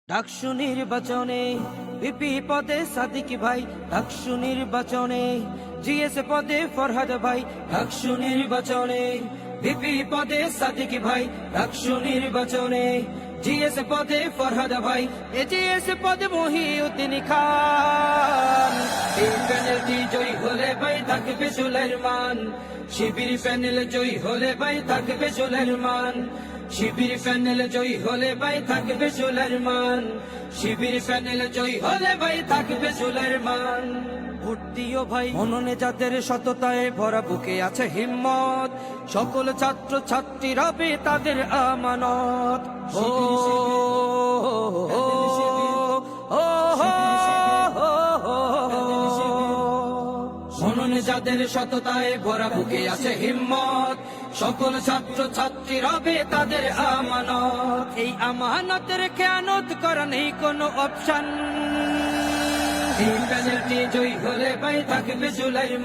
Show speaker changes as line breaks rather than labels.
ডাকসু নির্বাচনে ভিপি পদে সাদিক ভাই, ডাকসু নির্বাচনে জিএস পদে ফরহাদ ভাই, ডাকসু নির্বাচনে ভিপি পদে সাদিক ভাই, ডাকসু নির্বাচনে জিএস পদে ফরহাদ ভাই, এজিএস পদে মহিউদ্দিন খান। এই প্যানেলটি জয়ী হলে ভাই থাকবে সুলাইমান, শিবির প্যানেল জয়ী হলে ভাই থাকবে সুলাইমান, শিবির প্যানেল জয়ী হলে ভাই থাকবে সুলাইমান, শিবির প্যানেল জয়ী হলে ভাই থাকবে সুলাইমান। ভোট দিও ভাই মননে যাদের সততায় ভরা, বুকে আছে হিম্মত, সকল ছাত্র ছাত্রী রবে তাদের আমানত। ও মননে যাদের সততায় ভরা, বুকে আছে হিম্মত, সকল ছাত্র ছাত্রী রবে তাদের আমানত। এই আমানতের খেয়ানত করা নেই কোনো অপশন। এই প্যানেলটি জয়ী হলে ভাই থাকবে সুলাইমান।